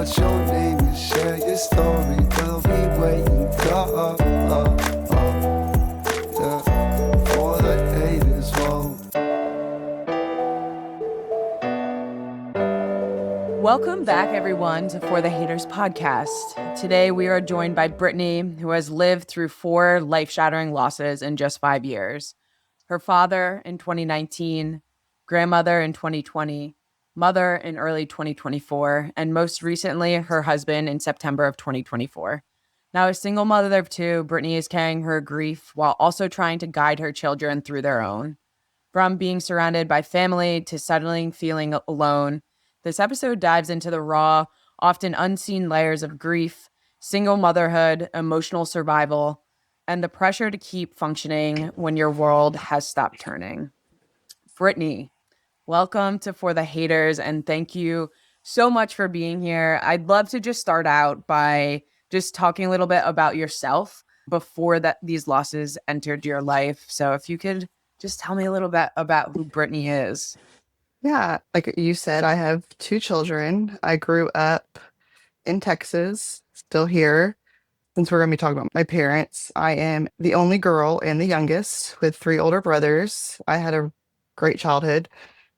what's your name and share your story. We'll be waiting for the haters won't. Welcome back, everyone, to For the Haters podcast. Today, we are joined by Brittany, who has lived through 4 life-shattering losses in just 5 years. Her father in 2019, grandmother in 2020, mother in early 2024, and most recently, her husband in September of 2024. Now, a single mother of 2, Brittany is carrying her grief while also trying to guide her children through their own. From being surrounded by family to suddenly feeling alone, this episode dives into the raw, often unseen layers of grief, single motherhood, emotional survival, and the pressure to keep functioning when your world has stopped turning. Brittany, welcome to For the Haters, and thank you so much for being here. I'd love to just start out by just talking a little bit about yourself before these losses entered your life. So if you could just tell me a little bit about who Brittany is. Yeah, like you said, I have 2 children. I grew up in Texas, still here. Since we're going to be talking about my parents, I am the only girl and the youngest with 3 older brothers. I had a great childhood.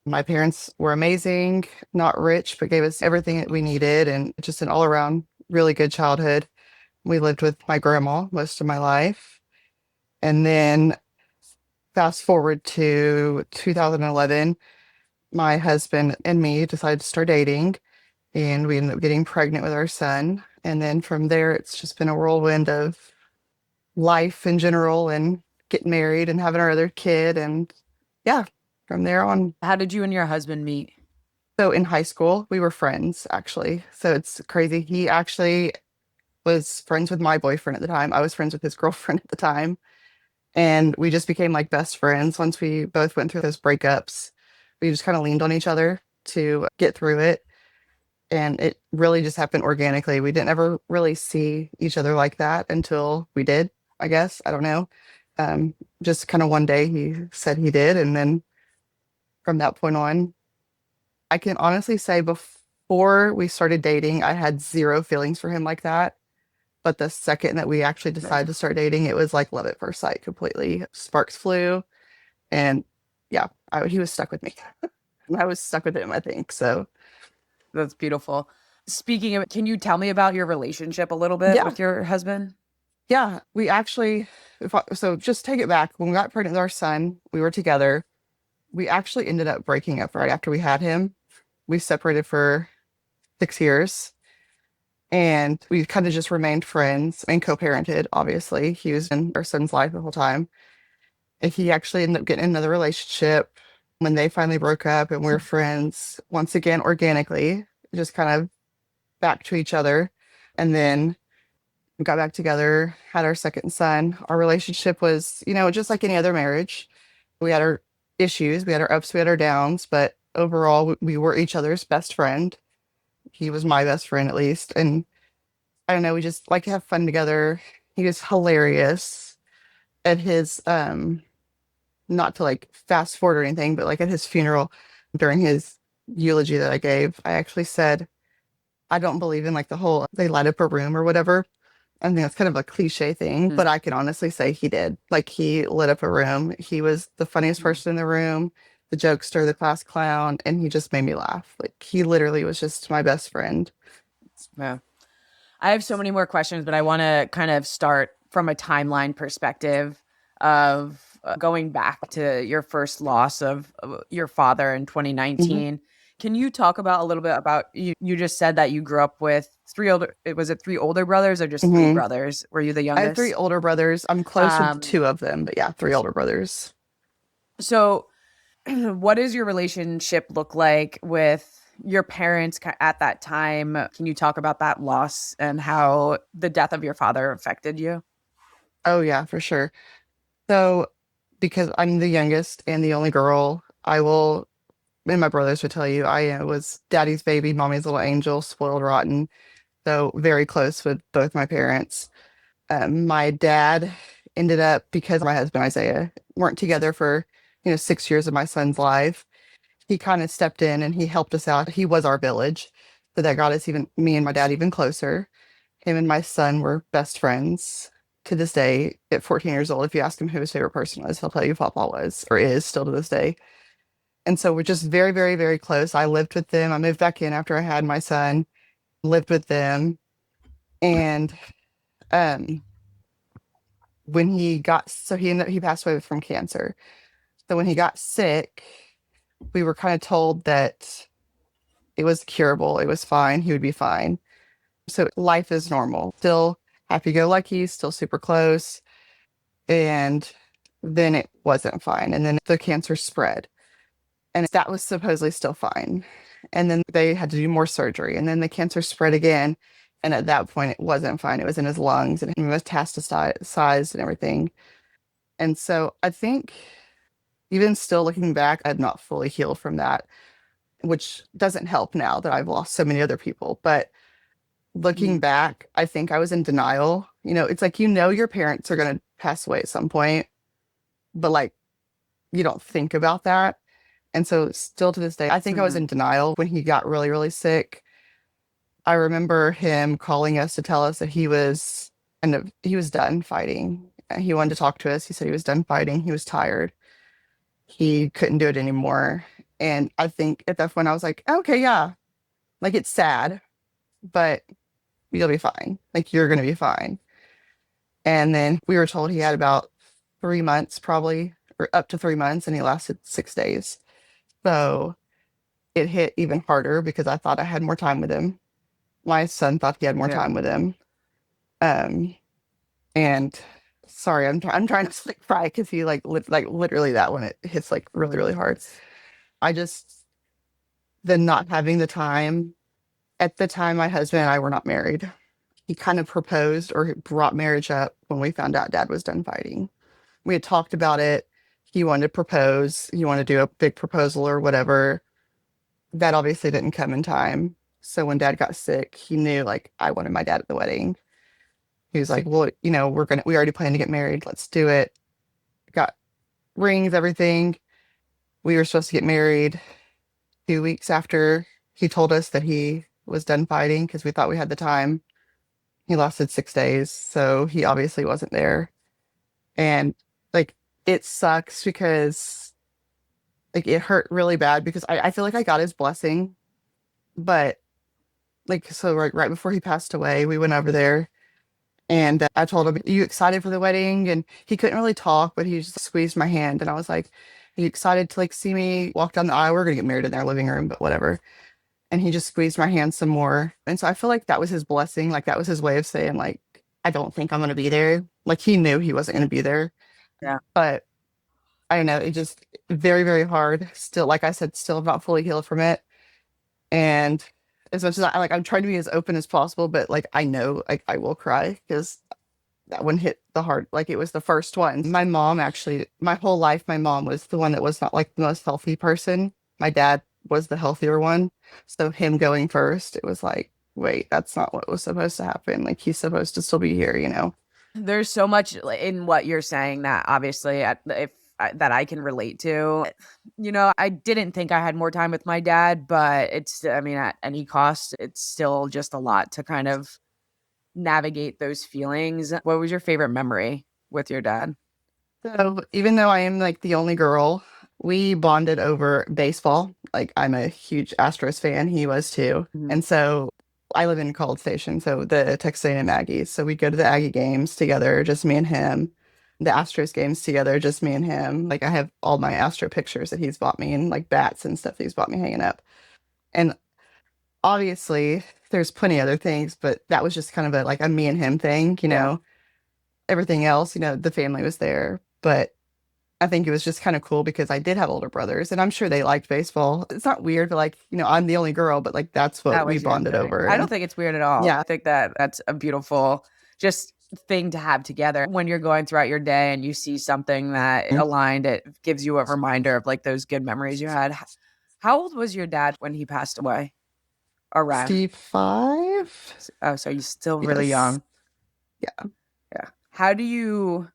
My parents were amazing, not rich, but gave us everything that we needed and just an all-around really good childhood. We lived with my grandma most of my life. And then fast forward to 2011, my husband and me decided to start dating, and we ended up getting pregnant with our son. And then from there, it's just been a whirlwind of life in general and getting married and having our other kid. And yeah, from there on. How did you and your husband meet? So in high school, we were friends, actually. So it's crazy. He actually was friends with my boyfriend at the time. I was friends with his girlfriend at the time. And we just became like best friends once we both went through those breakups. We just kind of leaned on each other to get through it. And it really just happened organically. We didn't ever really see each other like that until we did, I guess. I don't know. Just kind of one day he said he did. And then from that point on, I can honestly say before we started dating, I had 0 feelings for him like that. But the second that we actually decided to start dating, it was like love at first sight completely. Sparks flew. And yeah, he was stuck with me. And I was stuck with him, I think. So that's beautiful. Speaking of it, can you tell me about your relationship a little bit with your husband? Yeah, we actually, so just take it back. When we got pregnant with our son, we were together. We actually ended up breaking up right after we had him. We separated for 6 years. And we kind of just remained friends and co-parented, obviously. He was in our son's life the whole time. And he actually ended up getting another relationship when they finally broke up, and we're friends once again organically, just kind of back to each other. And then we got back together, had our second son. Our relationship was, just like any other marriage. We had our issues, we had our ups, we had our downs, but overall we were each other's best friend. He was my best friend, at least. And I don't know, we just like to have fun together. He was hilarious at his, not to like fast forward or anything, but like at his funeral, during his eulogy that I gave, I actually said, I don't believe in like the whole, they light up a room or whatever. I think that's kind of a cliche thing, but I can honestly say he did. Like, he lit up a room. He was the funniest person in the room, the jokester, the class clown, and he just made me laugh. Like, he literally was just my best friend. Yeah. I have so many more questions, but I want to kind of start from a timeline perspective of going back to your first loss of your father in 2019. Mm-hmm. Can you talk about a little bit about, you just said that you grew up with 3 older brothers or just 3 brothers? Were you the youngest? I have 3 older brothers. I'm close with 2 of them, but yeah, 3 older brothers. So what does your relationship look like with your parents at that time? Can you talk about that loss and how the death of your father affected you? Oh yeah, for sure. So because I'm the youngest and the only girl, and my brothers would tell you, I was daddy's baby, mommy's little angel, spoiled rotten. So very close with both my parents. My dad ended up, because my husband Isaiah weren't together for 6 years of my son's life, he kind of stepped in and he helped us out. He was our village. but that got us even, me and my dad, even closer. Him and my son were best friends to this day at 14 years old. If you ask him who his favorite person was, he'll tell you Papa was or is still to this day. And so we're just very, very, very close. I lived with them. I moved back in after I had my son, lived with them. And um, when he got, so he passed away from cancer. So when he got sick, we were kind of told that it was curable, it was fine, he would be fine. So life is normal, still happy go lucky, still super close. And then it wasn't fine. And then the cancer spread. And that was supposedly still fine. And then they had to do more surgery. And then the cancer spread again. And at that point, it wasn't fine. It was in his lungs and it metastasized and everything. And so I think even still looking back, I've not fully healed from that, which doesn't help now that I've lost so many other people. But looking back, I think I was in denial. You know, it's like, you know, your parents are going to pass away at some point, but like, you don't think about that. And so still to this day, I think I was in denial when he got really, really sick. I remember him calling us to tell us that he was done fighting. He wanted to talk to us. He said he was done fighting. He was tired. He couldn't do it anymore. And I think at that point I was like, okay, yeah, like it's sad, but you'll be fine. Like you're going to be fine. And then we were told he had about 3 months, probably, or up to 3 months, and he lasted 6 days. So it hit even harder because I thought I had more time with him. My son thought he had more time with him. And sorry, I'm trying to like cry because he like literally that one, it hits like really, really hard. I just, the not having the time. At the time, my husband and I were not married. He kind of proposed or brought marriage up when we found out dad was done fighting. We had talked about it. He wanted to propose. He wanted to do a big proposal or whatever. That obviously didn't come in time. So when dad got sick, he knew like I wanted my dad at the wedding. He was like, well, you know, we already planned to get married. Let's do it. Got rings, everything. We were supposed to get married 2 weeks after he told us that he was done fighting because we thought we had the time. He lasted 6 days. So he obviously wasn't there. And like, it sucks because like it hurt really bad because I feel like I got his blessing. But like, so right before he passed away, we went over there and I told him, "Are you excited for the wedding?" And he couldn't really talk, but he just squeezed my hand. And I was like, "Are you excited to like see me walk down the aisle? We're going to get married in our living room, but whatever." And he just squeezed my hand some more. And so I feel like that was his blessing. Like that was his way of saying, like, I don't think I'm going to be there. Like he knew he wasn't going to be there. Yeah. But I don't know. It just very, very hard. Still, like I said, still not fully healed from it. And as much as I'm trying to be as open as possible, but like I know like I will cry because that one hit the heart. Like it was the first one. My mom actually, my whole life, my mom was the one that was not like the most healthy person. My dad was the healthier one. So him going first, it was like, wait, that's not what was supposed to happen. Like he's supposed to still be here, you know? There's so much in what you're saying that obviously that I can relate to. You know, I didn't think I had more time with my dad, but it's, I mean, at any cost, it's still just a lot to kind of navigate those feelings. What was your favorite memory with your dad? So even though I am like the only girl, we bonded over baseball. Like I'm a huge Astros fan. He was too. And so I live in College Station, so the Texas A&M Aggies. So we go to the Aggie games together, just me and him. The Astros games together, just me and him. Like I have all my Astro pictures that he's bought me and like bats and stuff that he's bought me hanging up. And obviously there's plenty other things, but that was just kind of a me and him thing, you know. Everything else, you know, the family was there. But I think it was just kind of cool because I did have older brothers and I'm sure they liked baseball. It's not weird, but like, you know, I'm the only girl, but like that's what That we was your bonded thing. over. I don't And think it's weird at all. yeah. I think that that's a beautiful just thing to have together when you're going throughout your day and you see something that aligned. It gives you a reminder of like those good memories you had. How old was your dad when he passed away? Around. 65? Oh, so you're still really Yes. young. Yeah. Yeah. How do you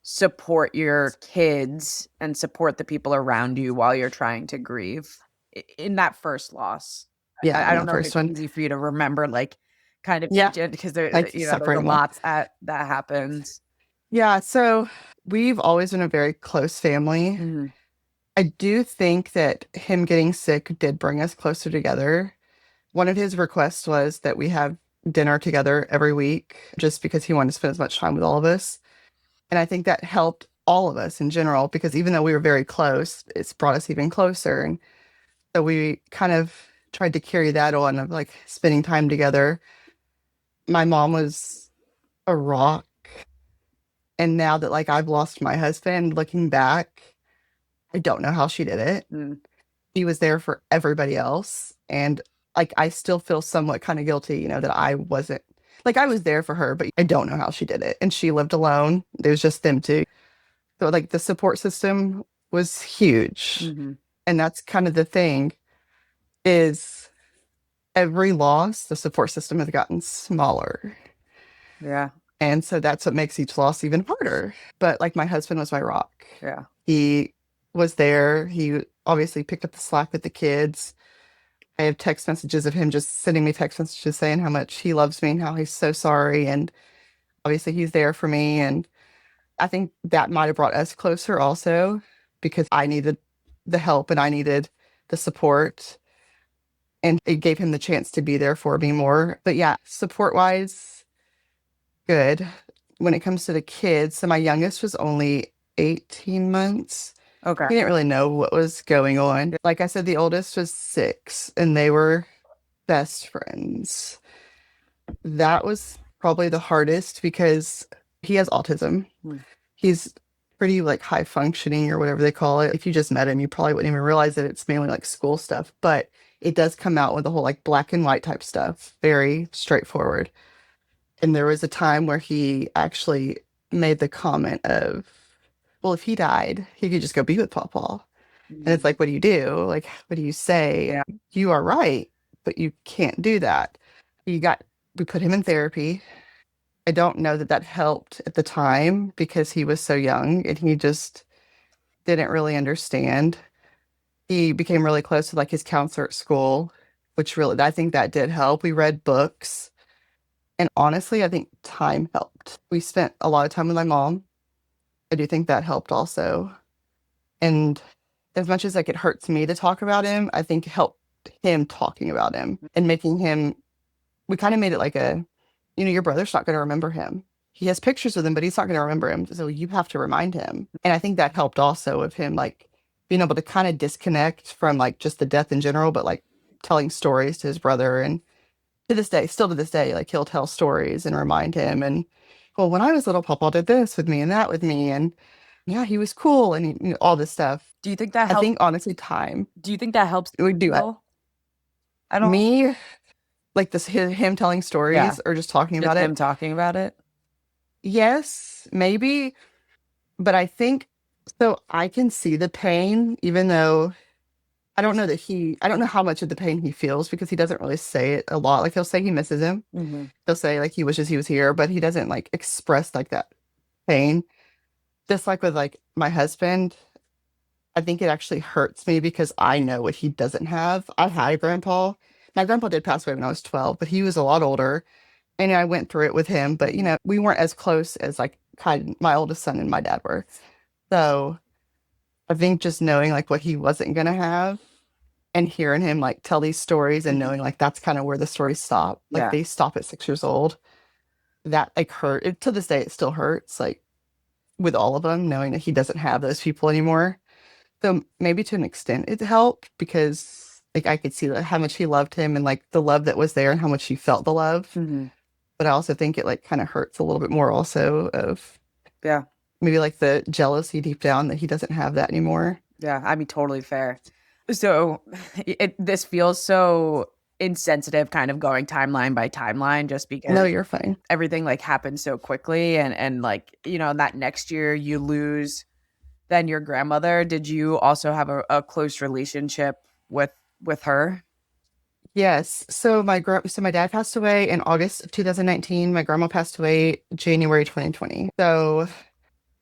support your kids and support the people around you while you're trying to grieve in that first loss? Yeah, I in don't the know if first it's one. easy for you to remember, like, kind of Yeah, each because there, I there's separate a them up. lot that happens. Yeah, so we've always been a very close family. Mhm. I do think that him getting sick did bring us closer together. One of his requests was that we have dinner together every week just because he wanted to spend as much time with all of us. And I think that helped all of us in general because even though we were very close, it's brought us even closer. And so we kind of tried to carry that on of like spending time together. My mom was a rock. And now that like I've lost my husband, looking back, I don't know how she did it. Mm. She was there for everybody else. And like I still feel somewhat kind of guilty, that I wasn't like I was there for her, but I don't know how she did it. And she lived alone. It was just them two. So like the support system was huge. Mhm. And that's kind of the thing is every loss, the support system has gotten smaller. Yeah. And so that's what makes each loss even harder. But like my husband was my rock. Yeah. He was there. He obviously picked up the slack with the kids. I have text messages of him just sending me text messages saying how much he loves me and how he's so sorry. And obviously he's there for me. And I think that might have brought us closer also because I needed the help and I needed the support. And it gave him the chance to be there for me more. But yeah, support wise, good. When it comes to the kids, so my youngest was only 18 months. Okay. He didn't really know what was going on. Like I said, the oldest was 6 and they were best friends. That was probably the hardest because he has autism. Mm. He's pretty like high functioning or whatever they call it. If you just met him, you probably wouldn't even realize that it's mainly like school stuff, but it does come out with the whole like black and white type stuff, very straightforward. And there was a time where he actually made the comment of, well, if he died, he could just go be with Pawpaw. And it's Mhm. like, what do you do? Like, what do you say? Yeah. You are right, but you can't do that. You got, we put him in therapy. I don't know that that helped at the time because he was so young and he just didn't really understand. He became really close to like his counselor at school, which really, I think that did help. We read books. And honestly, I think time helped. We spent a lot of time with my mom. I do think that helped also. And as much as like it hurts me to talk about him, I think it helped him talking about him and making him, we kind of made it like a, your brother's not going to remember him. He has pictures with him, but he's not going to remember him. So you have to remind him. And I think that helped also of him like being able to kind of disconnect from like just the death in general, but like telling stories to his brother. And to this day, still to this day, like he'll tell stories and remind him. And well, when I was little, Papa did this with me and that with me. And yeah, he was cool and all this stuff. Do you think that I helps? think honestly, time Do you think that helps would do it. heal? I don't. Me, like this, him telling Yeah. stories or just talking Just about him it. talking about it. Yes, maybe, but I think so. I can see the pain, even though I don't know how much of the pain he feels because he doesn't really say it a lot. Like he'll say he misses him. Hmm. He'll say like he wishes he was here, but he doesn't like express like that pain. Just like with like my husband, I think it actually hurts me because I know what he doesn't have. I had a grandpa. My grandpa did pass away when I was 12, but he was a lot older. And I went through it with him, but we weren't as close as like kind my oldest son and my dad were. So I think just knowing like what he wasn't gonna have and hearing him like tell these stories and knowing like that's kind of where the stories stop. Like Yeah. they stop at 6 years old. That like hurt. To this day, it still hurts. Like with all of them, knowing that he doesn't have those people anymore. So maybe to an extent it helped because like I could see like, how much he loved him and like the love that was there and how much he felt the love. Hmm. But I also think it like kind of hurts a little bit more also of Yeah. maybe like the jealousy deep down that he doesn't have that anymore. Yeah. I mean, totally fair. So this feels so insensitive, kind of going timeline by timeline, just because No, you're fine. everything like happened so quickly, and like that next year you lose then your grandmother. Did you also have a close relationship with her? Yes. So my dad passed away in August of 2019. My grandma passed away January 2020. So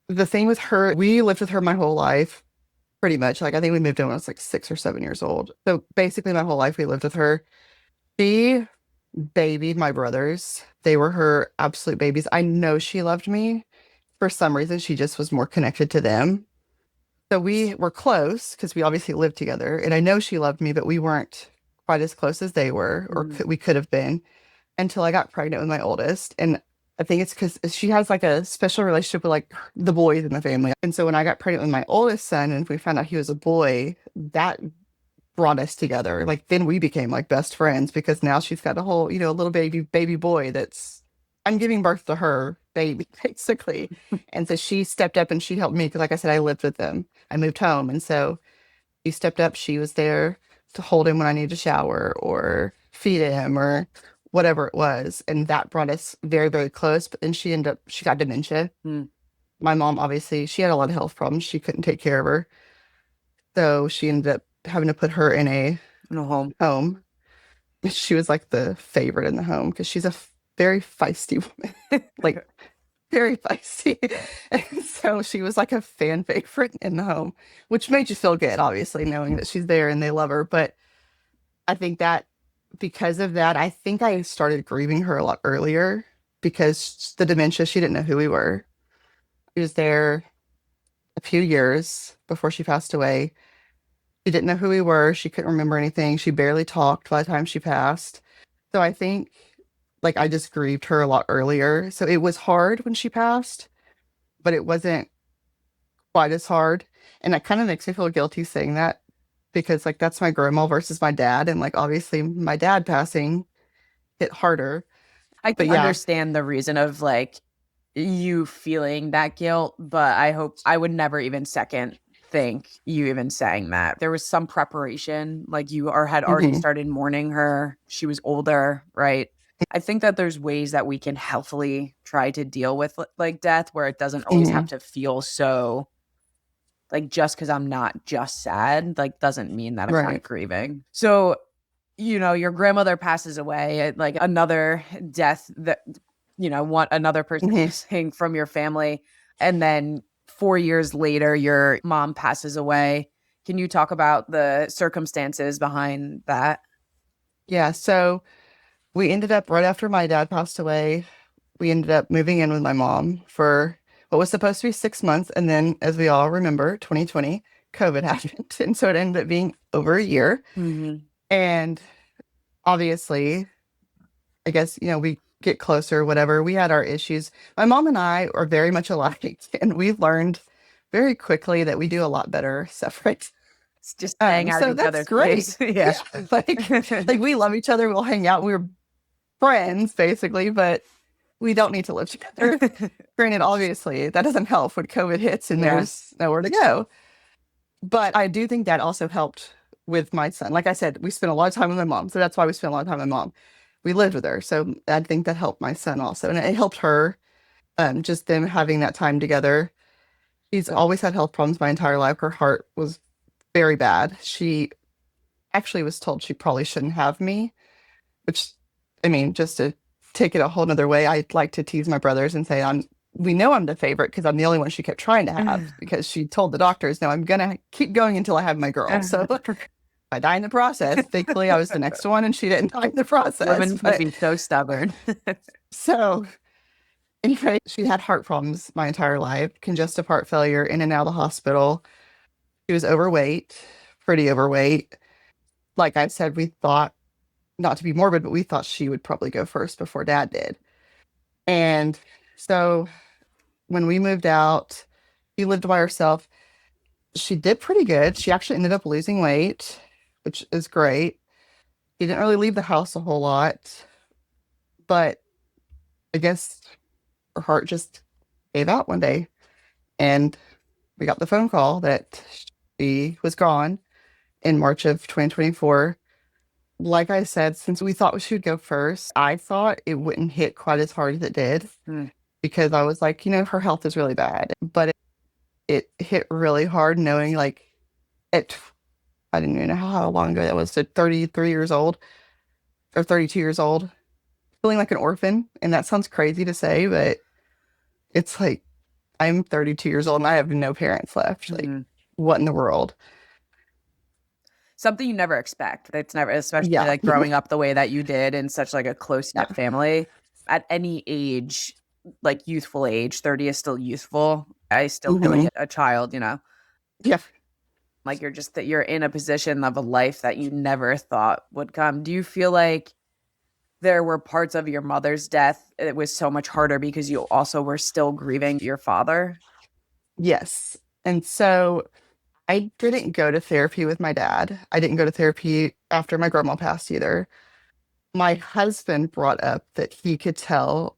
the thing with her, we lived with her my whole life. pretty much. Like I think we moved in when I was like 6 or 7 years old. So basically my whole life we lived with her. She babied my brothers. They were her absolute babies. I know she loved me. For some reason, she just was more connected to them. So we were close because we obviously lived together. And I know she loved me, but we weren't quite as close as they were, or we could have been until I got pregnant with my oldest. And I think it's because she has like a special relationship with like the boys in the family. And so when I got pregnant with my oldest son and we found out he was a boy, that brought us together. Like then we became like best friends because now she's got a whole, little baby boy that's I'm giving birth to her baby basically. And so she stepped up and she helped me because like I said, I lived with them. I moved home. And so she stepped up. She was there to hold him when I needed to shower or feed him or whatever it was. And that brought us very, very close. But then she got dementia. Mm. My mom, obviously, she had a lot of health problems. She couldn't take care of her. So she ended up having to put her in a home. She was like the favorite in the home because she's a very feisty woman, like very feisty. And so she was like a fan favorite in the home, which made you feel good, obviously, knowing that she's there and they love her. But I think that because of that, I think I started grieving her a lot earlier because the dementia, she didn't know who we were. She was there a few years before she passed away. She didn't know who we were. She couldn't remember anything. She barely talked by the time she passed. So I think like I just grieved her a lot earlier. So it was hard when she passed, but it wasn't quite as hard. And that kind of makes me feel guilty saying that because like that's my grandma versus my dad. And like obviously my dad passing hit harder. I But can yeah. understand the reason of like you feeling that guilt, but I would never even second think you even saying that. There was some preparation, like you had already started mourning her. She was older, right? I think that there's ways that we can healthily try to deal with like death where it doesn't always have to feel so like just because I'm not just sad, like doesn't mean that I'm not grieving. So, your grandmother passes away, like another death that, another person missing from your family. And then 4 years later, your mom passes away. Can you talk about the circumstances behind that? Yeah. So we ended up right after my dad passed away, we ended up moving in with my mom for what was supposed to be 6 months. And then, as we all remember, 2020, COVID happened. And so it ended up being over a year. And obviously, I guess, we get closer, whatever. We had our issues. My mom and I are very much alike. And we've learned very quickly that we do a lot better separate. It's just hang out so at each that's other's great. place. Yeah. Like we love each other. We'll hang out. We're friends, basically, but we don't need to live together. Granted, obviously, that doesn't help when COVID hits and there's nowhere to go. But I do think that also helped with my son. Like I said, we spent a lot of time with my mom. So that's why we spent a lot of time with my mom. We lived with her. So I think that helped my son also. And it helped her, just them having that time together. She's always had health problems my entire life. Her heart was very bad. She actually was told she probably shouldn't have me, which, I mean, just to take it a whole nother way, I like to tease my brothers and say we know I'm the favorite because I'm the only one she kept trying to have because she told the doctors, no, I'm going to keep going until I have my girl. So I die in the process. Thankfully, I was the next one and she didn't die in the process. Women can be so stubborn. So anyway, she had heart problems my entire life, congestive heart failure, in and out of the hospital. She was overweight, pretty overweight. Like I said, we thought, not to be morbid, but we thought she would probably go first before dad did. And so when we moved out, she lived by herself. She did pretty good. She actually ended up losing weight, which is great. She didn't really leave the house a whole lot, but I guess her heart just gave out one day. And we got the phone call that she was gone in March of 2024. Like I said, since we thought she would go first, I thought it wouldn't hit quite as hard as it did because I was like, her health is really bad. But it hit really hard knowing like I didn't even know how long ago that was, so 33 years old or 32 years old, feeling like an orphan. And that sounds crazy to say, but it's like I'm 32 years old and I have no parents left. Like what in the world? Something you never expect. It's never, especially Yeah. like growing up the way that you did in such like a close Yeah. knit family at any age, like youthful age. 30 is still youthful. I still feel like Hmm. a child, Yeah. like you're just that you're in a position of a life that you never thought would come. Do you feel like there were parts of your mother's death it was so much harder because you also were still grieving your father? Yes. And so I didn't go to therapy with my dad. I didn't go to therapy after my grandma passed either. My husband brought up that he could tell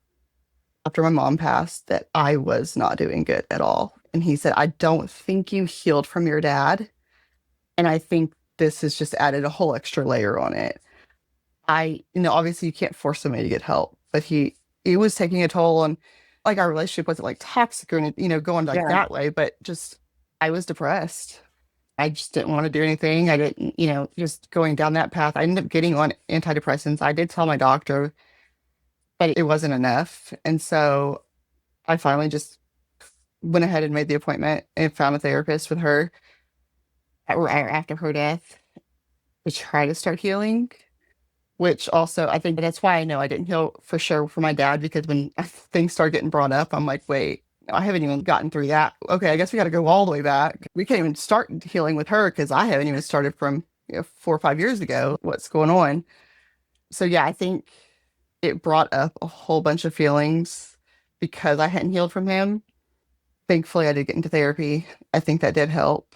after my mom passed that I was not doing good at all. And he said, I don't think you healed from your dad. And I think this has just added a whole extra layer on it. Obviously you can't force somebody to get help, but he was taking a toll on like our relationship wasn't like toxic or going like Yeah. that way, but just I was depressed. I just didn't want to do anything. I didn't, just going down that path. I ended up getting on antidepressants. I did tell my doctor, but it wasn't enough. And so I finally just went ahead and made the appointment and found a therapist with her right after her death to try to start healing. Which also, I think that's why I know I didn't heal for sure for my dad, because when things started getting brought up, I'm like, wait, I haven't even gotten through that. Okay, I guess we got to go all the way back. We can't even start healing with her because I haven't even started from 4 or 5 years ago. What's going on? So, yeah, I think it brought up a whole bunch of feelings because I hadn't healed from him. Thankfully, I did get into therapy. I think that did help.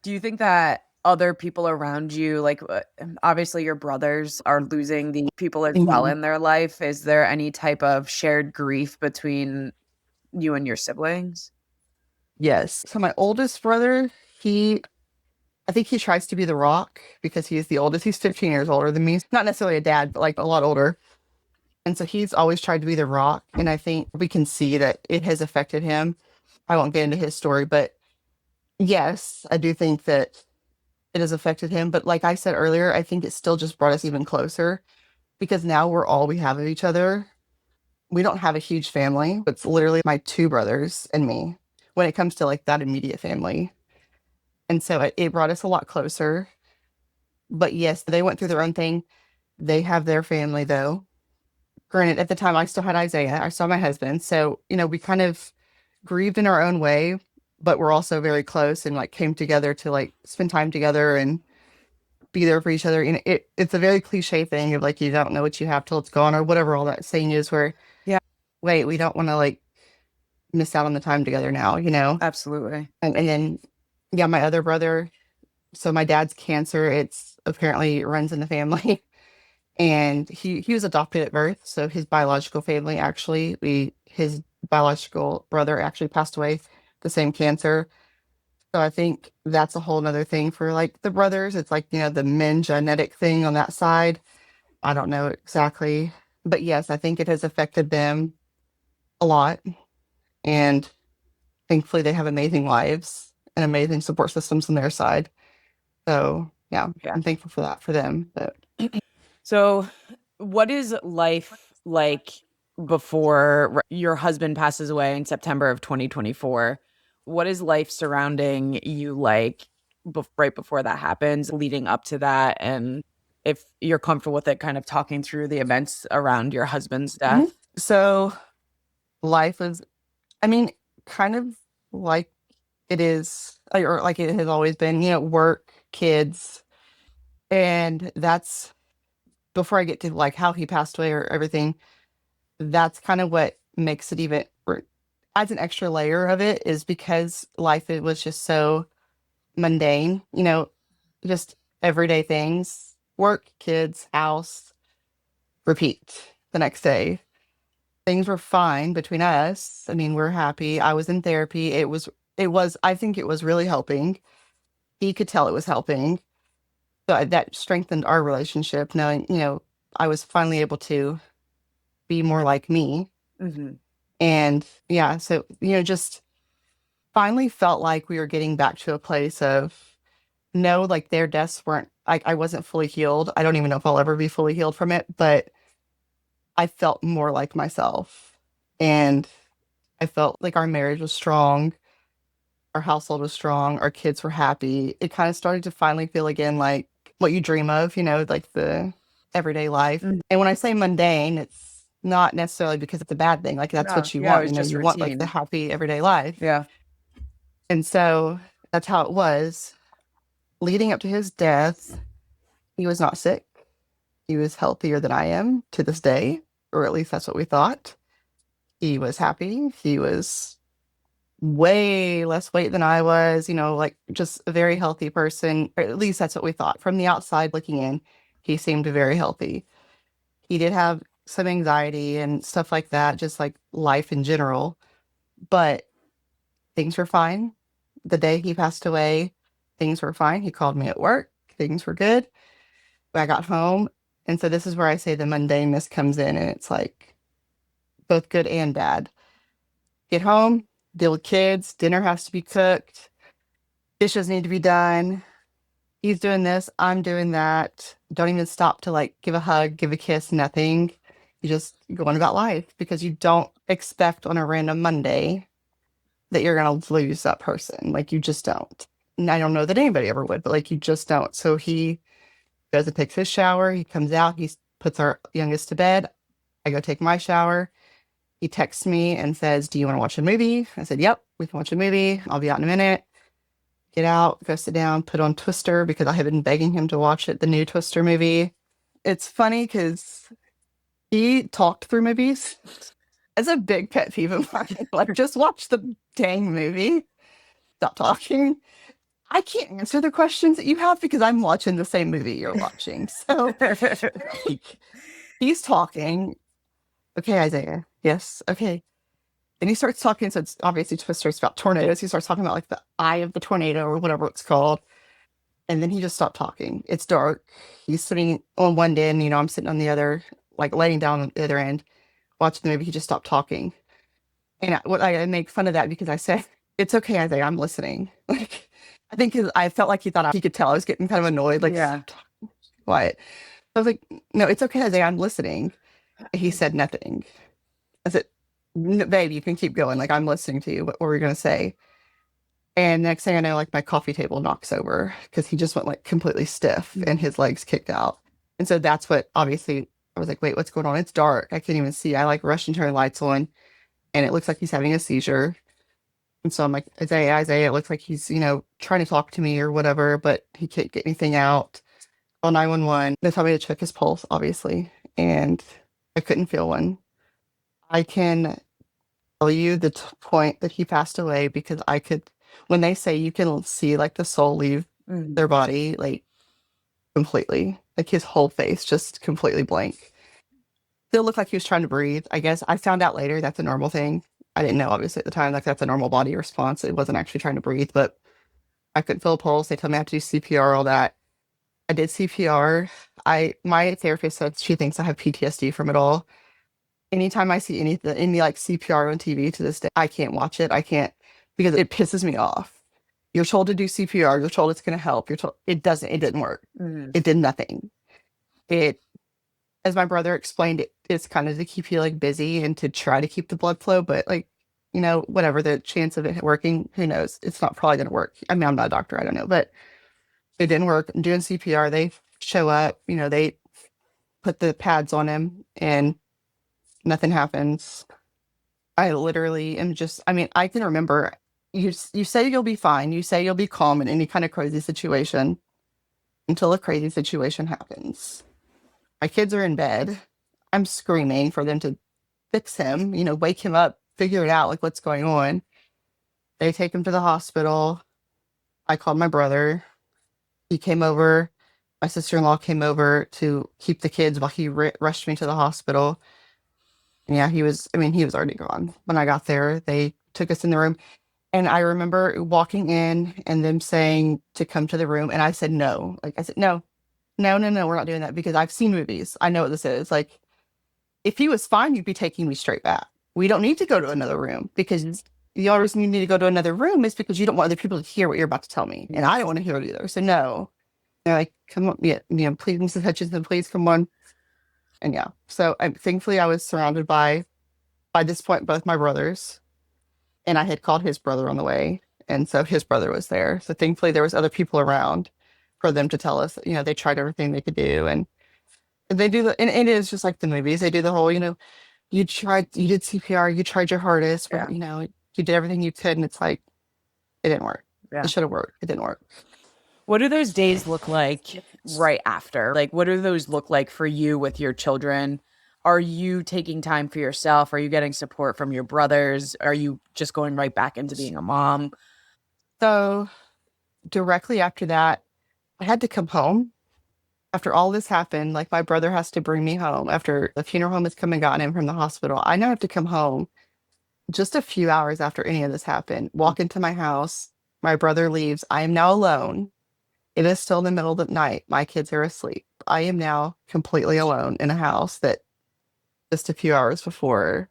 Do you think that other people around you, like obviously your brothers are losing the people as well Mhm. in their life? Is there any type of shared grief between you and your siblings? Yes. So, my oldest brother, I think he tries to be the rock because he is the oldest. He's 15 years older than me. Not necessarily a dad, but like a lot older. And so he's always tried to be the rock. And I think we can see that it has affected him. I won't get into his story, but yes, I do think that it has affected him. But like I said earlier, I think it still just brought us even closer because now we're all we have of each other. We don't have a huge family. It's literally my two brothers and me when it comes to like that immediate family. And so it brought us a lot closer. But yes, they went through their own thing. They have their family though. Granted, at the time I still had Isaiah, I saw my husband. So, we kind of grieved in our own way, but we're also very close and like came together to like spend time together and be there for each other. It's a very cliche thing of like you don't know what you have till it's gone or whatever all that saying is where Yeah, wait, we don't want to like miss out on the time together now. absolutely. And then yeah, my other brother, so my dad's cancer, it's apparently runs in the family. And he was adopted at birth, so his biological family actually we his biological brother actually passed away the same cancer. So I think that's a whole nother thing for like the brothers. It's like, the men genetic thing on that side. I don't know exactly. But yes, I think it has affected them a lot. And thankfully they have amazing lives and amazing support systems on their side. So yeah, Yeah. I'm thankful for that for them. But So, what is life like before your husband passes away in September of 2024? What is life surrounding you like right before that happens, leading up to that? And if you're comfortable with it, kind of talking through the events around your husband's Mhm. death? So life is, I mean, kind of like it is, or like it has always been, work, kids. And that's before I get to like how he passed away or everything, that's kind of what makes it even, or adds an extra layer of it is because life, it was just so mundane, just everyday things, work, kids, house, repeat the next day. Things were fine between us. I mean, we're happy. I was in therapy. I think it was really helping. He could tell it was helping. So that strengthened our relationship, knowing, I was finally able to be more like me. Hmm. And yeah, so, just finally felt like we were getting back to a place of no, like their deaths weren't, I wasn't fully healed. I don't even know if I'll ever be fully healed from it, but I felt more like myself. And I felt like our marriage was strong. Our household was strong. Our kids were happy. It kind of started to finally feel again like what you dream of, like the everyday life. Mhm. And when I say mundane, it's not necessarily because it's a bad thing. Like that's No, what you yeah, it want. was just You want like the routine. happy everyday life. Yeah. And so that's how it was. Leading up to his death, he was not sick. He was healthier than I am to this day, or at least that's what we thought. He was happy. He was way less weight than I was, like just a very healthy person, or at least that's what we thought. From the outside looking in, he seemed very healthy. He did have some anxiety and stuff like that, just like life in general, but things were fine. The day he passed away, things were fine. He called me at work, things were good. I got home. And so this is where I say the mundaneness comes in, and it's like both good and bad. Get home, deal with kids, dinner has to be cooked, dishes need to be done. He's doing this, I'm doing that. Don't even stop to like give a hug, give a kiss, nothing. You just go on about life because you don't expect on a random Monday that you're going to lose that person. Like you just don't. And I don't know that anybody ever would, but like you just don't. So he goes and takes his shower. He comes out, he puts our youngest to bed. I go take my shower. He texts me and says, "Do you want to watch a movie?" I said, "Yep, we can watch a movie. I'll be out in a minute." Get out, go sit down, put on Twister because I have been begging him to watch it, the new Twister movie. It's funny because he talked through movies. It's a big pet peeve of mine. Like, just watch the dang movie. Stop talking. I can't answer the questions that you have because I'm watching the same movie you're watching. So like, he's talking. Okay, Isaiah. Yes. Okay. And he starts talking. So it's obviously Twister's about tornadoes. He starts talking about like the eye of the tornado or whatever it's called. And then he just stopped talking. It's dark. He's sitting on one end, I'm sitting on the other, like laying down on the other end, watching the movie. He just stopped talking. And I make fun of that because I said, "It's okay, Isaiah, I'm listening." Like, I think I felt like he thought he could tell I was getting kind of annoyed, like, Yeah. "Stop talking, quiet." I was like, "No, it's okay, Isaiah, I'm listening." He said nothing. I said, "Babe, you can keep going. Like, I'm listening to you. What were you going to say?" And next thing I know, like my coffee table knocks over because he just went like completely stiff and his legs kicked out. And so that's what obviously I was like, "Wait, what's going on?" It's dark. I can't even see. I like rush and turn the lights on and it looks like he's having a seizure. And so I'm like, Isaiah, it looks like he's, trying to talk to me or whatever, but he can't get anything out. Call 911. They told me to check his pulse, obviously. And I couldn't feel one. I can tell you the point that he passed away because I could, when they say you can see like the soul leave their body, like completely, like his whole face just completely blank. Still looked like he was trying to breathe. I guess I found out later that's a normal thing. I didn't know obviously at the time, like that's a normal body response. It wasn't actually trying to breathe, but I couldn't feel a pulse. They told me I have to do CPR, all that. I did CPR. My therapist said she thinks I have PTSD from it all. Anytime I see any like CPR on TV to this day, I can't watch it. I can't because it pisses me off. You're told to do CPR. You're told it's going to help. You're told it doesn't. It didn't work. It did nothing. It, as my brother explained, it's kind of to keep you like busy and to try to keep the blood flow. But like, whatever the chance of it working, who knows? It's not probably going to work. I mean, I'm not a doctor. I don't know, but it didn't work. I'm doing CPR. They show up. They put the pads on him, and nothing happens. I literally am just, I mean, I can remember you say you'll be fine. You say you'll be calm in any kind of crazy situation until a crazy situation happens. My kids are in bed. I'm screaming for them to fix him, wake him up, figure it out, like what's going on. They take him to the hospital. I called my brother. He came over. My sister-in-law came over to keep the kids while he rushed me to the hospital. And yeah, he was already gone. When I got there, they took us in the room. And I remember walking in and them saying to come to the room. And I said, no. Like, I said, no, no, no, no, we're not doing that because I've seen movies. I know what this is. Like, if he was fine, you'd be taking me straight back. We don't need to go to another room because the only reason you need to go to another room is because you don't want other people to hear what you're about to tell me. And I don't want to hear it either. So, no. They're like, come on, yeah, please, Mrs. Hutchinson, please come on. And yeah, so thankfully I was surrounded by this point, both my brothers, and I had called his brother on the way. And so his brother was there. So thankfully there was other people around for them to tell us, they tried everything they could do. And they do and it is just like the movies. They do the whole, you did CPR, you tried your hardest, Yeah. but you did everything you could. And it's like, it didn't work. Yeah. It should have worked. It didn't work. What do those days look like right after? Like, what do those look like for you with your children? Are you taking time for yourself? Are you getting support from your brothers? Are you just going right back into being a mom? So directly after that, I had to come home. After all this happened, like my brother has to bring me home after the funeral home has come and gotten him from the hospital. I now have to come home just a few hours after any of this happened, walk into my house. My brother leaves. I am now alone. It is still the middle of the night. My kids are asleep. I am now completely alone in a house that just a few hours before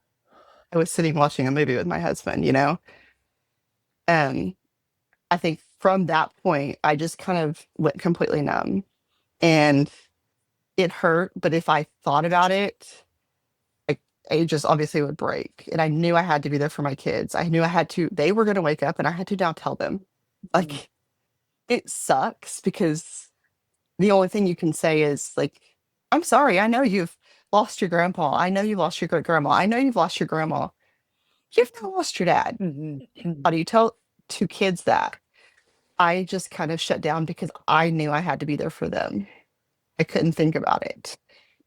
I was sitting watching a movie with my husband. And I think from that point, I just kind of went completely numb and it hurt. But if I thought about it, I just obviously would break. And I knew I had to be there for my kids. I knew they were going to wake up and I had to now tell them. Like, it sucks because the only thing you can say is, like, I'm sorry. I know you've lost your grandpa. I know you lost your great grandma. I know you've lost your grandma. You've now lost your dad. How do you tell two kids that? I just kind of shut down because I knew I had to be there for them. I couldn't think about it.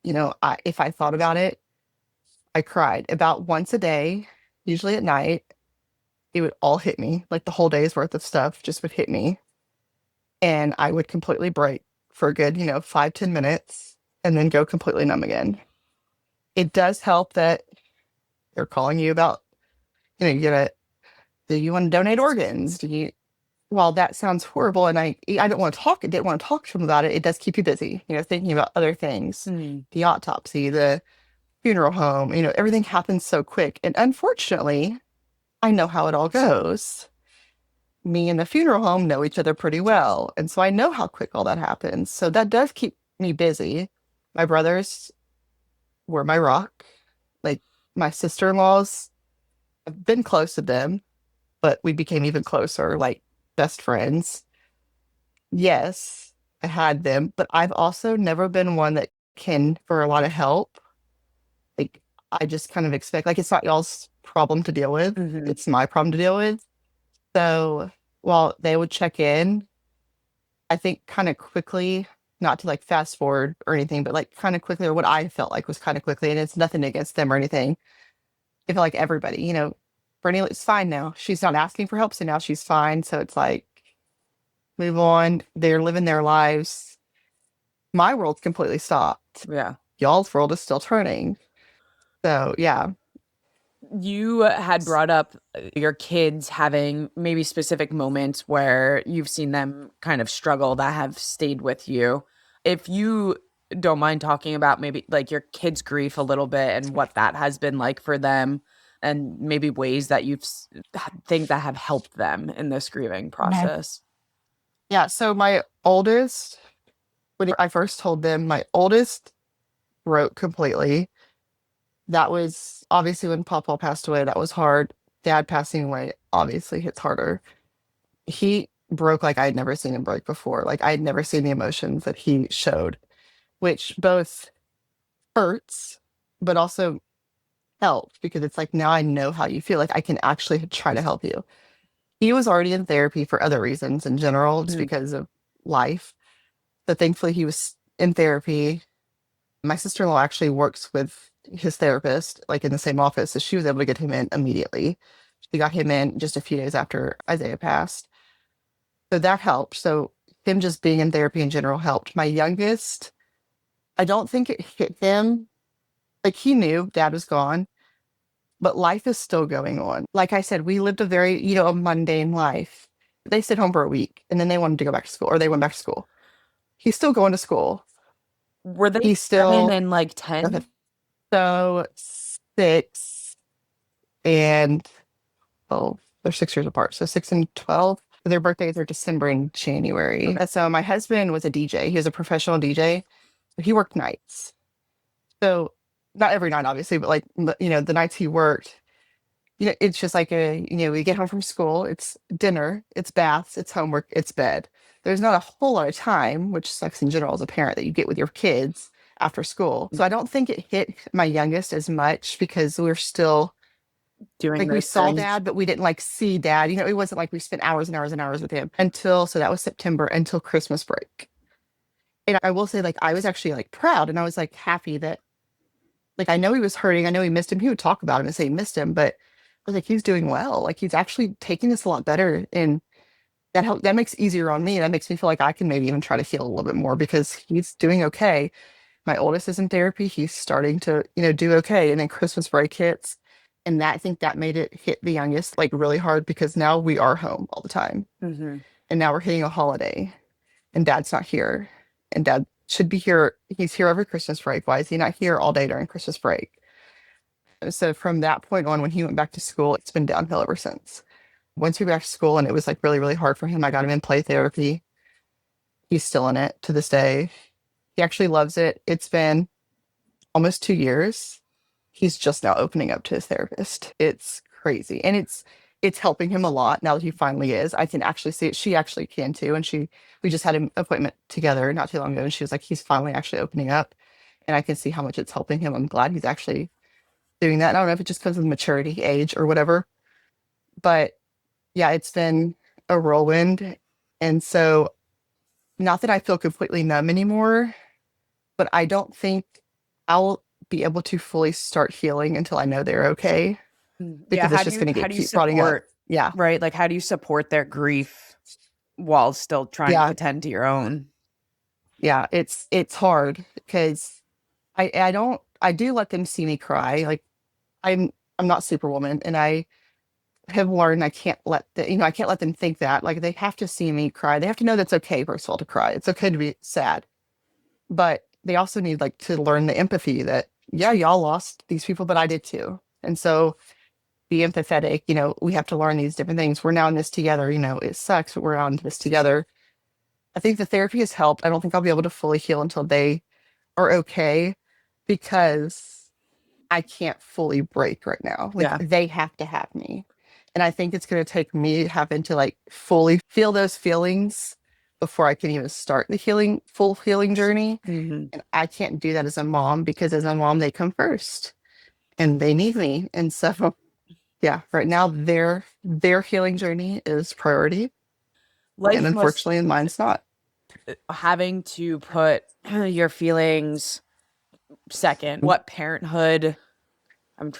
If I thought about it, I cried about once a day, usually at night. It would all hit me, like the whole day's worth of stuff just would hit me. And I would completely break for a good, 5-10 minutes and then go completely numb again. It does help that they're calling you about, do you want to donate organs? While that sounds horrible and I didn't want to talk to them about it, it does keep you busy, thinking about other things, the autopsy, the funeral home, everything happens so quick. And unfortunately, I know how it all goes. Me and the funeral home know each other pretty well. And so I know how quick all that happens. So that does keep me busy. My brothers were my rock. Like my sister-in-laws, I've been close to them, but we became even closer, like best friends. Yes, I had them, but I've also never been one that can for a lot of help. Like I just kind of expect, like, it's not y'all's problem to deal with. It's my problem to deal with. So while they would check in, I think kind of quickly, not to like fast forward or anything, but like kind of quickly, or what I felt like was kind of quickly, and it's nothing against them or anything. I feel like everybody, Brittany is fine now. She's not asking for help, so now she's fine. So it's like, move on. They're living their lives. My world's completely stopped. Yeah. Y'all's world is still turning. So yeah. You had brought up your kids having maybe specific moments where you've seen them kind of struggle that have stayed with you. If you don't mind talking about maybe like your kids' grief a little bit and what that has been like for them, and maybe ways that think that have helped them in this grieving process. Yeah. So my oldest, when I first told them, my oldest broke completely. That was obviously when Papa passed away. That was hard. Dad passing away obviously hits harder. He broke like I had never seen him break before. Like I had never seen the emotions that he showed, which both hurts, but also helped because it's like now I know how you feel. Like I can actually try to help you. He was already in therapy for other reasons in general, just because of life. So thankfully he was in therapy. My sister-in-law actually works with his therapist, like in the same office, so she was able to get him in immediately. She got him in just a few days after Isaiah passed. So that helped. So him just being in therapy in general helped. My youngest, I don't think it hit him. Like he knew dad was gone, but life is still going on. Like I said, we lived a very, a mundane life. They stayed home for a week and then they wanted to go back to school, or they went back to school. He's still going to school. Were they He's 7 still and like 10? So 6 and they're 6 years apart. So 6 and 12. Their birthdays are December and January. Okay. So my husband was a DJ. He was a professional DJ. He worked nights. So not every night, obviously, but like, the nights he worked, it's just like we get home from school, it's dinner, it's baths, it's homework, it's bed. There's not a whole lot of time, which sucks in general as a parent, that you get with your kids after school. So I don't think it hit my youngest as much because we're still Doing like we those saw things. dad, but we didn't like see dad. It wasn't like we spent hours and hours and hours with him until so that was September until Christmas break. And I will say, like, I was actually like proud and I was like happy that like I know he was hurting. I know he missed him. He would talk about him and say he missed him, but I was like, he's doing well. Like he's actually taking this a lot better. And that makes it easier on me. That makes me feel like I can maybe even try to heal a little bit more because he's doing okay. My oldest is in therapy. He's starting to, do okay. And then Christmas break hits. And that I think that made it hit the youngest like really hard because now we are home all the time. Mm-hmm. And now we're hitting a holiday and dad's not here. And dad should be here. He's here every Christmas break. Why is he not here all day during Christmas break? So from that point on, when he went back to school, it's been downhill ever since. Once he went back to school and it was like really, really hard for him, I got him in play therapy. He's still in it to this day. He actually loves it. It's been almost 2 years. He's just now opening up to his therapist. It's crazy. And it's helping him a lot now that he finally is. I can actually see it. She actually can too. And we just had an appointment together not too long ago. And she was like, he's finally actually opening up. And I can see how much it's helping him. I'm glad he's actually doing that. And I don't know if it just comes with maturity, age, or whatever. But yeah, it's been a whirlwind. And so not that I feel completely numb anymore, but I don't think I'll be able to fully start healing until I know they're okay Yeah. because it's just going to How get do you keep rotting up. support, Yeah. right? Like, how do you support their grief while still trying Yeah. to tend to your own? Yeah. It's hard because I do let them see me cry. Like I'm not Superwoman and I have learned I can't let them think that. Like they have to see me cry. They have to know that's okay, first of all, to cry. It's okay to be sad. But they also need like to learn the empathy that, yeah, y'all lost these people, but I did too. And so be empathetic, we have to learn these different things. We're now in this together, it sucks, but we're on this together. I think the therapy has helped. I don't think I'll be able to fully heal until they are okay because I can't fully break right now. Like Yeah. they have to have me. And I think it's going to take me having to like fully feel those feelings before I can even start the full healing journey. Mm-hmm. And I can't do that as a mom because as a mom, they come first and they need me. And so, yeah, right now their healing journey is priority. And Life must unfortunately, mine's not. having to put your feelings second. What parenthood? I'm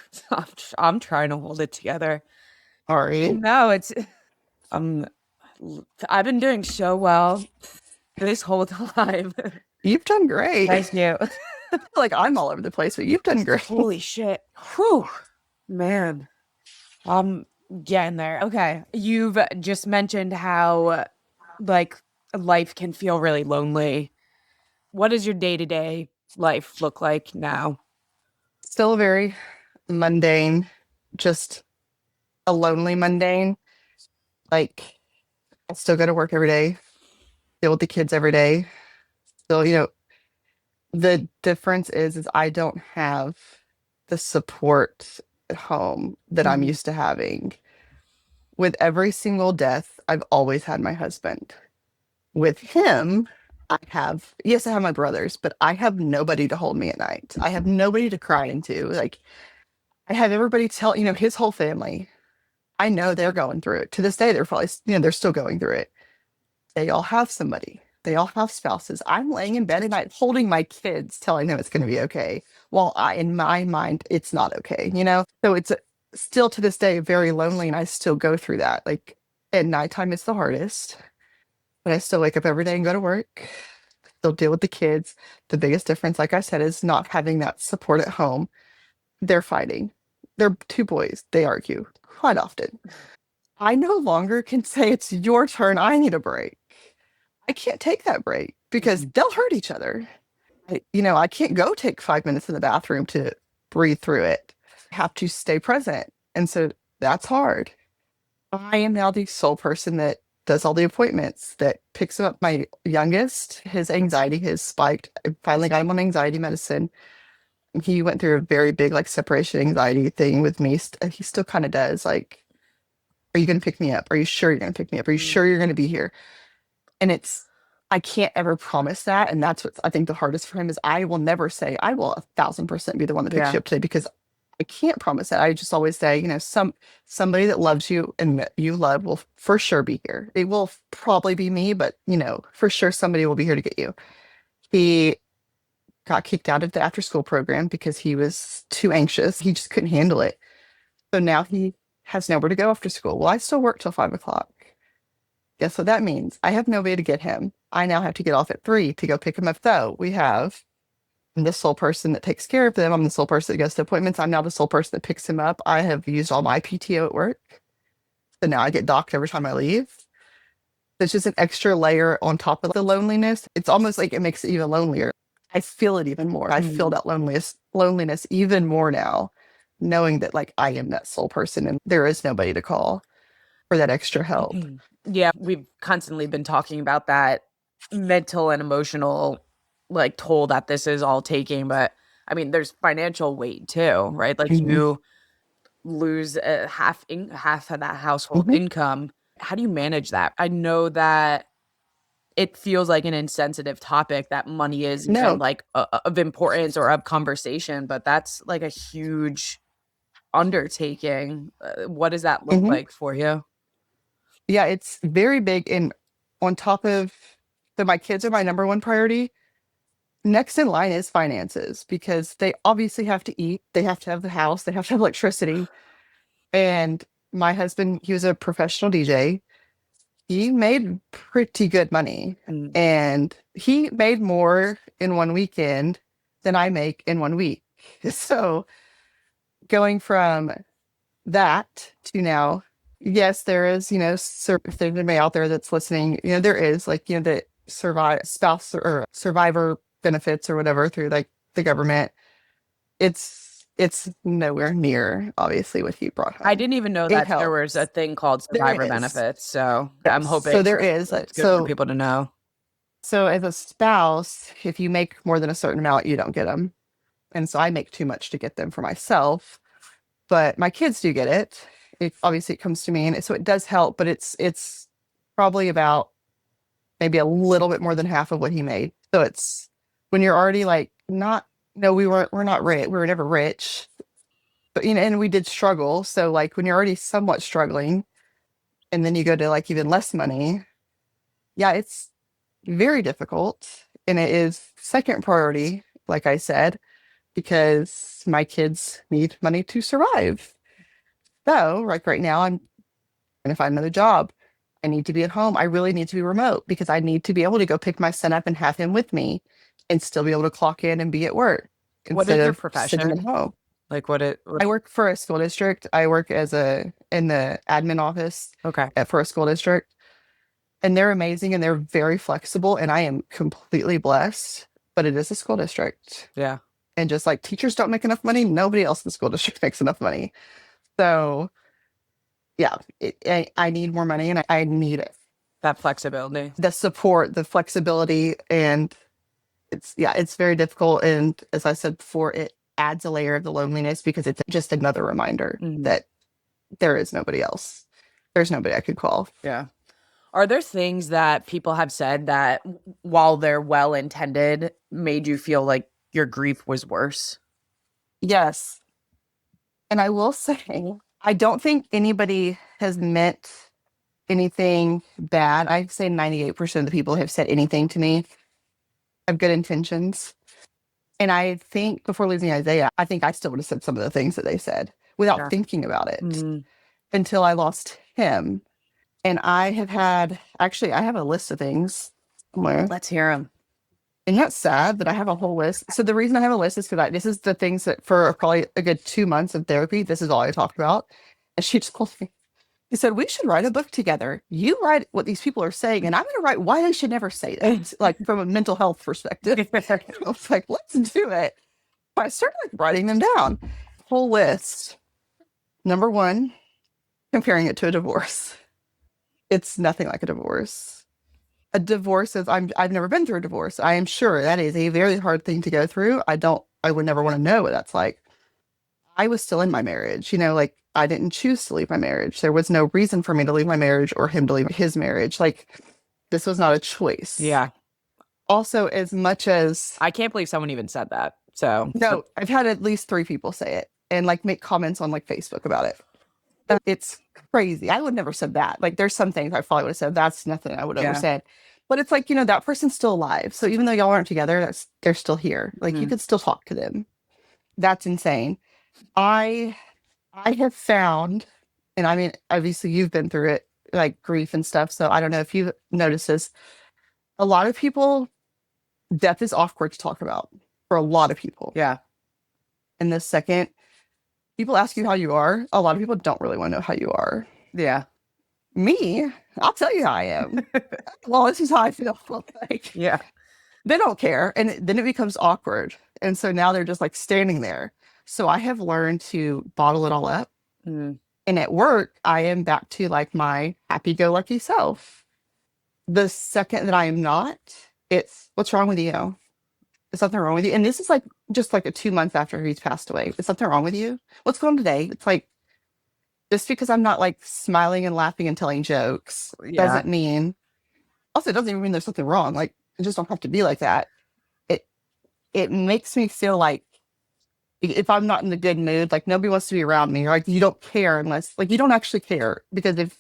I'm trying to hold it together. Sorry. No, it's um I've been doing so well this whole time. You've done great. Thank you. Like I'm all over the place, but you've done great. Holy shit. Whew. Man. I'm getting there. Okay. You've just mentioned how like life can feel really lonely. What does your day-to-day life look like now? Still very mundane, just a lonely mundane. Like I still go to work every day, deal with the kids every day. Still, the difference is I don't have the support at home that I'm Mhm. used to having. With every single death, I've always had my husband. With him, yes, I have my brothers, but I have nobody to hold me at night. I have nobody to cry into. Like, I have everybody tell, his whole family. I know they're going through it. To this day, they're probably, they're still going through it. They all have somebody. They all have spouses. I'm laying in bed at night holding my kids till I know it's going to be okay. While in my mind, it's not okay. So it's still to this day very lonely and I still go through that. Like at nighttime, it's the hardest, but I still wake up every day and go to work. Still deal with the kids. The biggest difference, like I said, is not having that support at home. They're fighting. They're two boys. They argue quite often. I no longer can say it's your turn. I need a break. I can't take that break because they'll hurt each other. I can't go take 5 minutes in the bathroom to breathe through it. I have to stay present. And so that's hard. I am now the sole person that does all the appointments, that picks up my youngest. His anxiety has spiked. I finally got him on anxiety medicine. He went through a very big like separation anxiety thing with me. He still kind of does. Like, are you going to pick me up? Are you sure you're going to pick me up? Are you Mm. sure you're going to be here? And I can't ever promise that. And that's what I think the hardest for him is I will never say, I will 1,000% be the one that picks Yeah. you up today because I can't promise that. I just always say, somebody that loves you and that you love will for sure be here. It will probably be me, but for sure somebody will be here to get you. He got kicked out of the after school program because he was too anxious. He just couldn't handle it. So now he has nowhere to go after school. Well, I still work till 5 o'clock. Guess what that means? I have no way to get him. I now have to get off at 3 to go pick him up. Though I'm the sole person that takes care of them. I'm the sole person that goes to appointments. I'm now the sole person that picks him up. I have used all my PTO at work. So now I get docked every time I leave. There's just an extra layer on top of the loneliness. It's almost like it makes it even lonelier. I feel it even more. I feel Mm. that loneliness even more now, knowing that like I am that sole person and there is nobody to call for that extra help. Yeah, we've constantly been talking about that mental and emotional like toll that this is all taking, but I mean there's financial weight too, right? Like Mhm. you lose half of that household Mhm. income. How do you manage that? I know that it feels like an insensitive topic that money is even No. like of importance or of conversation, but that's like a huge undertaking. What does that look Mhm. like for you? Yeah, it's very big. And on top of that, my kids are my number one priority. Next in line is finances because they obviously have to eat. They have to have the house. They have to have electricity. And my husband, he was a professional DJ. He made pretty good money. Mm. And he made more in one weekend than I make in one week. So going from that to now, yes, there is, if there's anybody out there that's listening, there is like, the spouse or survivor benefits or whatever through like the government. It's nowhere near obviously what he brought I home. didn't even know It that there was a helps. thing called There survivor is. benefits. So I'm Yes. hoping So there is. it's good for people to know. So as a spouse, if you make more than a certain amount, you don't get them. And so I make too much to get them for myself, but my kids do get it. Obviously it comes to me, and so it does help, but it's probably about maybe a little bit more than half of what he made. So it's when you're already like not no, we're not rich. We were never rich, but and we did struggle. So like when you're already somewhat struggling and then you go to like even less money, yeah, it's very difficult. And it is second priority, like I said, because my kids need money to survive. So, like right now, I'm trying to find another job. I need to be at home. I really need to be remote because I need to be able to go pick my son up and have him with me and still be able to clock in and be at work What instead is your of sitting at profession? home. Like what I work for a school district. I work in the admin office okay. for a school district, and they're amazing and they're very flexible. And I am completely blessed, but it is a school district. Yeah. And just like teachers don't make enough money, nobody else in the school district makes enough money. So yeah, I need more money and I need it. That flexibility. The support, the flexibility, and it's very difficult. And as I said before, it adds a layer of the loneliness because it's just another reminder Mhm. that there is nobody else. There's nobody I could call. Yeah. Are there things that people have said that while they're well intended made you feel like your grief was worse? Yes. And I will say, I don't think anybody has meant anything bad. I'd say 98% of the people have said anything to me have good intentions. And I think before losing Isaiah, I think I still would have said some of the things that they said without Yeah. thinking about it Mhm. until I lost him. And I have a list of things somewhere. Let's hear them. And that's sad that I have a whole list. So the reason I have a list is because this is the things that for probably a good 2 months of therapy, this is all I talked about. And she just told me, she said, we should write a book together. You write what these people are saying, and I'm going to write why they should never say that, like from a mental health perspective. I was like, let's do it. I started like writing them down. Whole list. Number one, comparing it to a divorce. It's nothing like a divorce. A divorce is I've never been through a divorce. I am sure that is a very hard thing to go through. I don't I would never want to know what that's like. I was still in my marriage, like I didn't choose to leave my marriage. There was no reason for me to leave my marriage or him to leave his marriage. Like this was not a choice. Yeah. Also, as much as I can't believe someone even said that. So no, I've had at least 3 people say it and like make comments on like Facebook about it. It's crazy. I would never said that. Like there's some things I probably would have said. That's nothing I would have ever Yeah. said. But it's like, that person's still alive. So even though y'all aren't together, they're still here. Like you Mhm. could still talk to them. That's insane. I I have found, and I mean, obviously you've been through it, like grief and stuff. So I don't know if you notice this. A lot of people, death is awkward to talk about for a lot of people. Yeah. And the second people ask you how you are, a lot of people don't really want to know how you are. Yeah. Me, I'll tell you how I am. Well, this is how I feel. Like Yeah. they don't care. And then it becomes awkward. And so now they're just like standing there. So I have learned to bottle it all up. Mm. And at work, I am back to like my happy go lucky self. The second that I am not, it's what's wrong with you? Is something wrong with you? And this is like just like a 2 months after he's passed away. Is something wrong with you? What's going on today? It's like just because I'm not like smiling and laughing and telling jokes Yeah. doesn't mean, also, it doesn't even mean there's something wrong. Like, it just don't have to be like that. It it makes me feel like if I'm not in a good mood, like nobody wants to be around me, or like you don't care unless like you don't actually care. Because if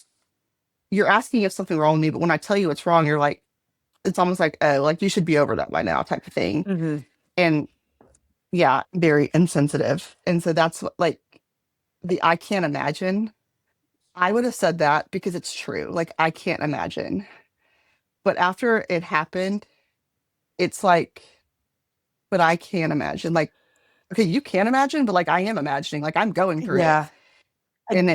you're asking if something wrong with me, but when I tell you what's wrong, you're like, it's almost like, oh, like you should be over that by now, type of thing. Mm-hmm. And yeah, very insensitive. And so that's what like the I can't imagine. I would have said that because it's true. Like I can't imagine. But after it happened, it's like, but I can't imagine. Like, okay, you can't imagine, but like I am imagining, like I'm going through Yeah. it. And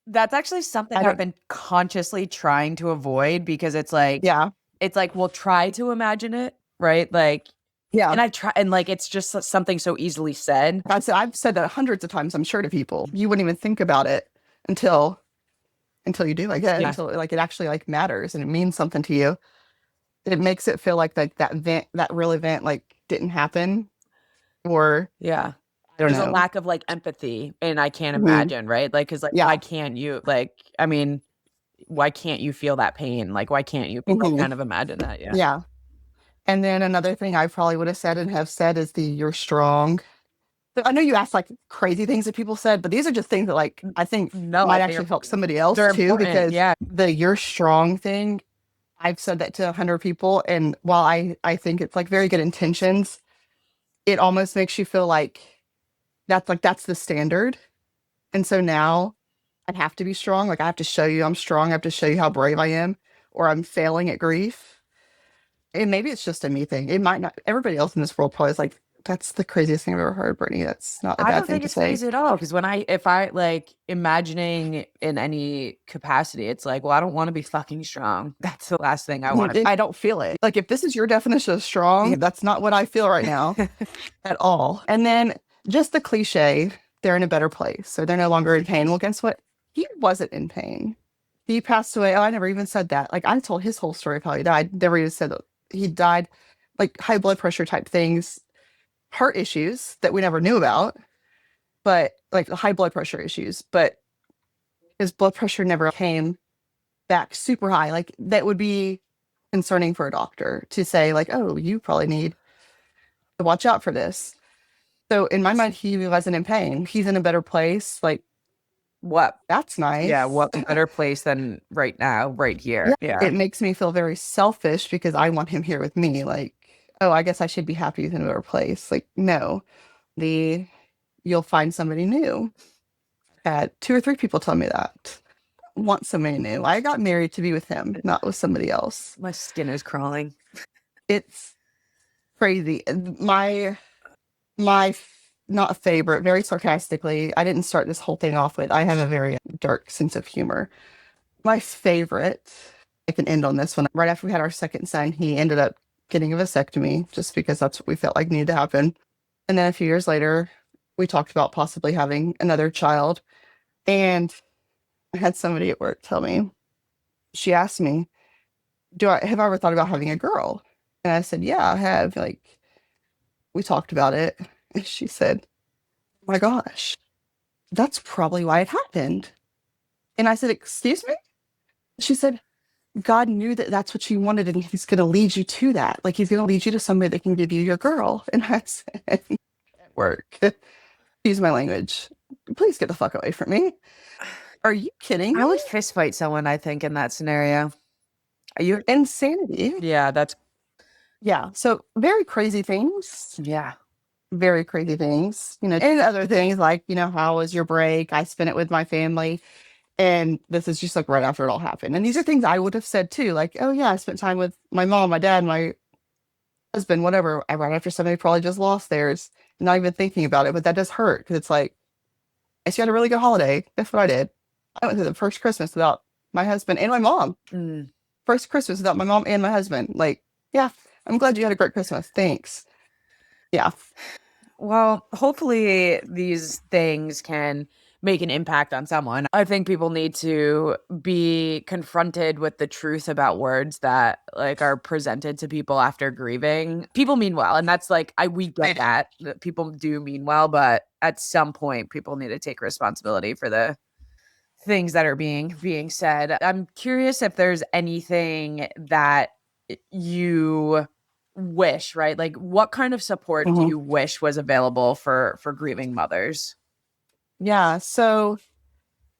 That's actually something I I've don't, been consciously trying to avoid because yeah, it's like we'll try to imagine it, right? Like, yeah. and I try, and like it's just something so easily said. I've said that hundreds of times, I'm sure, to people. You wouldn't even think about it until you do, like Yeah. until like it actually like matters and it means something to you. It makes it feel like that real event like didn't happen, or Yeah. I don't There's a know. lack of like empathy, and I can't Mhm. imagine, right? Like, cause like, Yeah. why can't you, like, I mean, why can't you feel that pain? Like, why can't you Mhm. kind of imagine that? Yeah. Yeah. And then another thing I probably would have said and have said is the you're strong. So I know you asked like crazy things that people said, but these are just things that like I think No, might they're- actually help somebody else they're too, important. because Yeah. the you're strong thing, I've said that to 100 people. And while I think it's like very good intentions, it almost makes you feel like that's the standard. And so now I have to be strong. Like I have to show you I'm strong. I have to show you how brave I am, or I'm failing at grief. And maybe it's just a me thing. It might not. Everybody else in this world probably is like, that's the craziest thing I've ever heard, Brittany. That's not a I bad don't thing think to it's say. crazy at all. Because if I like imagining in any capacity, it's like, well, I don't want to be fucking strong. That's the last thing I want to. I don't feel it. Like if this is your definition of strong, that's not what I feel right now at all. And then just the cliche, they're in a better place. So they're no longer in pain. Well, guess what? He wasn't in pain. He passed away. Oh, I never even said that. Like I told his whole story of how he died. Never even said that he died like high blood pressure type things, heart issues that we never knew about, but like the high blood pressure issues. But his blood pressure never came back super high. Like that would be concerning for a doctor to say, like, oh, you probably need to watch out for this. So in my mind, he wasn't in pain. He's in a better place. Like, What? that's nice. Yeah. What better place than right now, right here? Yeah. It makes me feel very selfish because I want him here with me. Like, oh, I guess I should be happy he's in a better place. Like, no, you'll find somebody new. Had 2 or 3 people tell me that. Want somebody new. I got married to be with him, not with somebody else. My skin is crawling. It's crazy. Not favorite, very sarcastically, I didn't start this whole thing off with, I have a very dark sense of humor. My favorite, I can end on this one. Right after we had our second son, he ended up getting a vasectomy just because that's what we felt like needed to happen. And then a few years later, we talked about possibly having another child. And I had somebody at work tell me, she asked me, have I ever thought about having a girl? And I said, yeah, I have. Like, we talked about it. And she said, "Oh my gosh, that's probably why it happened." And I said, "Excuse me?" She said, "God knew that that's what you wanted, and he's going to lead you to that. Like, he's going to lead you to somebody that can give you your girl." And I said, "At work, use my language. Please get the fuck away from me. Are you kidding I me?" would fist fight someone, I think, in that scenario. Are you? Insanity. Yeah, that's, Yeah. So very crazy things. yeah. Very crazy things, and other things like, how was your break? I spent it with my family. And this is just like right after it all happened. And these are things I would have said too, like, "Oh yeah, I spent time with my mom, my dad, my husband, whatever." Right after somebody probably just lost theirs, not even thinking about it. But that does hurt because it's like, I just had a really good holiday. That's what I did. I went through the first Christmas without my husband and my mom. Mm. First Christmas without my mom and my husband. Like, yeah, I'm glad you had a great Christmas. Thanks. Yeah. Well, hopefully these things can make an impact on someone. I think people need to be confronted with the truth about words that like are presented to people after grieving. People mean well, and that's like we get that people do mean well, but at some point people need to take responsibility for the things that are being said. I'm curious if there's anything that you wish, right? Like what kind of support do Mhm. you wish was available for grieving mothers? Yeah. So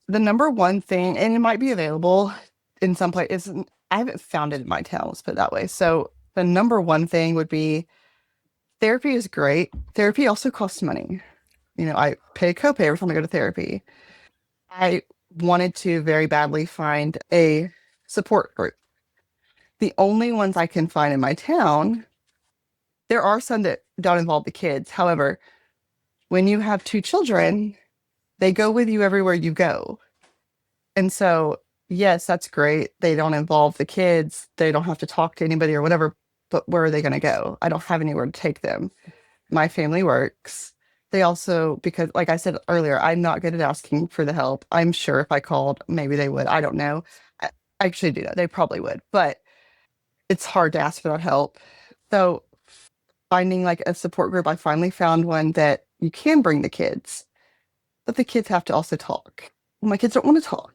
the number one thing, and it might be available in some places, I haven't found it in my town, let's put it that way. So the number one thing would be therapy is great. Therapy also costs money. I pay a copay every time I go to therapy. I wanted to very badly find a support group. The only ones I can find in my town, there are some that don't involve the kids. However, when you have two children, they go with you everywhere you go. And so, yes, that's great. They don't involve the kids. They don't have to talk to anybody or whatever. But where are they going to go? I don't have anywhere to take them. My family works. They also, because like I said earlier, I'm not good at asking for the help. I'm sure if I called, maybe they would. I don't know. I actually do know. They probably would, but it's hard to ask for that help. So finding like a support group, I finally found one that you can bring the kids, but the kids have to also talk. Well, my kids don't want to talk.